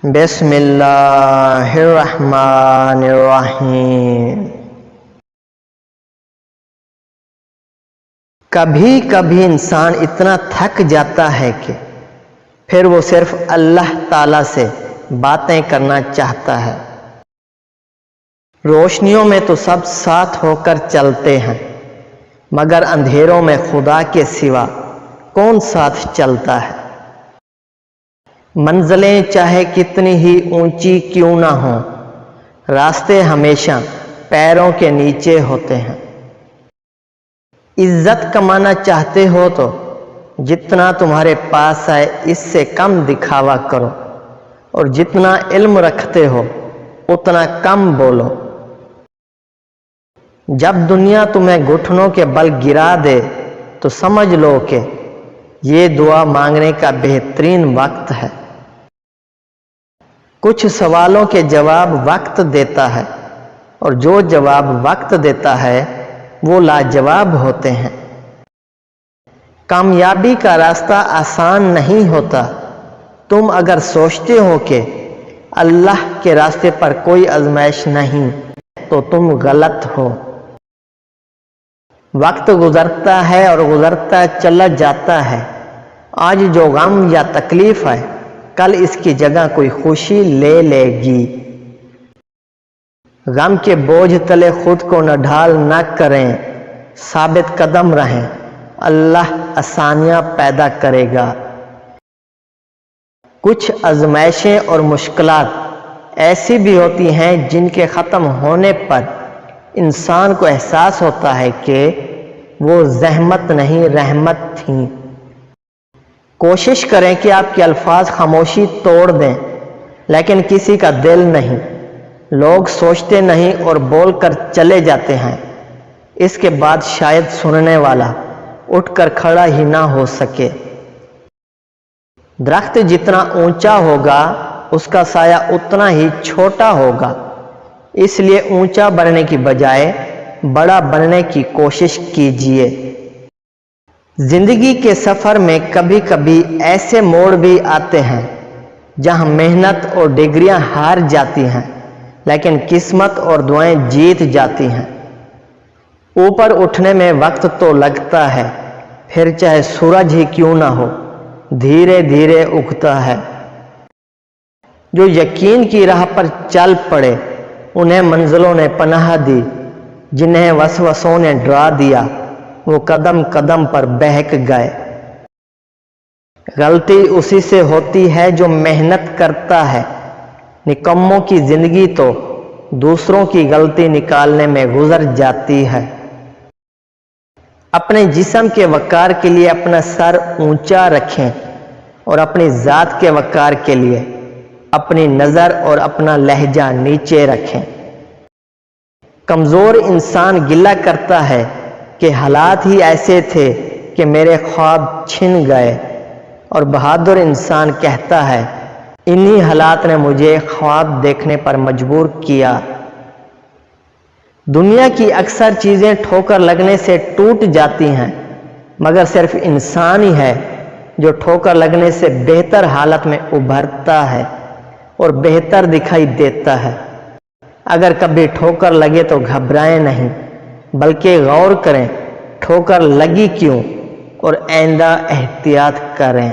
بسم اللہ الرحمن الرحیم۔ کبھی کبھی انسان اتنا تھک جاتا ہے کہ پھر وہ صرف اللہ تعالی سے باتیں کرنا چاہتا ہے۔ روشنیوں میں تو سب ساتھ ہو کر چلتے ہیں، مگر اندھیروں میں خدا کے سوا کون ساتھ چلتا ہے؟ منزلیں چاہے کتنی ہی اونچی کیوں نہ ہوں، راستے ہمیشہ پیروں کے نیچے ہوتے ہیں۔ عزت کمانا چاہتے ہو تو جتنا تمہارے پاس ہے اس سے کم دکھاوا کرو، اور جتنا علم رکھتے ہو اتنا کم بولو۔ جب دنیا تمہیں گھٹنوں کے بل گرا دے تو سمجھ لو کہ یہ دعا مانگنے کا بہترین وقت ہے۔ کچھ سوالوں کے جواب وقت دیتا ہے، اور جو جواب وقت دیتا ہے وہ لاجواب ہوتے ہیں۔ کامیابی کا راستہ آسان نہیں ہوتا۔ تم اگر سوچتے ہو کہ اللہ کے راستے پر کوئی آزمائش نہیں تو تم غلط ہو۔ وقت گزرتا ہے اور گزرتا چلا جاتا ہے۔ آج جو غم یا تکلیف ہے کل اس کی جگہ کوئی خوشی لے لے گی۔ غم کے بوجھ تلے خود کو نہ ڈھال نہ کریں، ثابت قدم رہیں، اللہ آسانیاں پیدا کرے گا۔ کچھ آزمائشیں اور مشکلات ایسی بھی ہوتی ہیں جن کے ختم ہونے پر انسان کو احساس ہوتا ہے کہ وہ زحمت نہیں رحمت تھیں۔ کوشش کریں کہ آپ کے الفاظ خاموشی توڑ دیں، لیکن کسی کا دل نہیں۔ لوگ سوچتے نہیں اور بول کر چلے جاتے ہیں، اس کے بعد شاید سننے والا اٹھ کر کھڑا ہی نہ ہو سکے۔ درخت جتنا اونچا ہوگا اس کا سایہ اتنا ہی چھوٹا ہوگا، اس لیے اونچا بننے کی بجائے بڑا بننے کی کوشش کیجیے۔ زندگی کے سفر میں کبھی کبھی ایسے موڑ بھی آتے ہیں جہاں محنت اور ڈگریاں ہار جاتی ہیں، لیکن قسمت اور دعائیں جیت جاتی ہیں۔ اوپر اٹھنے میں وقت تو لگتا ہے، پھر چاہے سورج ہی کیوں نہ ہو، دھیرے دھیرے اگتا ہے۔ جو یقین کی راہ پر چل پڑے انہیں منزلوں نے پناہ دی، جنہیں وسوسوں نے ڈرا دیا وہ قدم قدم پر بہک گئے۔ غلطی اسی سے ہوتی ہے جو محنت کرتا ہے، نکموں کی زندگی تو دوسروں کی غلطی نکالنے میں گزر جاتی ہے۔ اپنے جسم کے وقار کے لیے اپنا سر اونچا رکھیں، اور اپنی ذات کے وقار کے لیے اپنی نظر اور اپنا لہجہ نیچے رکھیں۔ کمزور انسان گلہ کرتا ہے کہ حالات ہی ایسے تھے کہ میرے خواب چھن گئے، اور بہادر انسان کہتا ہے انہی حالات نے مجھے خواب دیکھنے پر مجبور کیا۔ دنیا کی اکثر چیزیں ٹھوکر لگنے سے ٹوٹ جاتی ہیں، مگر صرف انسان ہی ہے جو ٹھوکر لگنے سے بہتر حالت میں ابھرتا ہے اور بہتر دکھائی دیتا ہے۔ اگر کبھی ٹھوکر لگے تو گھبرائیں نہیں، بلکہ غور کریں ٹھوکر لگی کیوں، اور آئندہ احتیاط کریں۔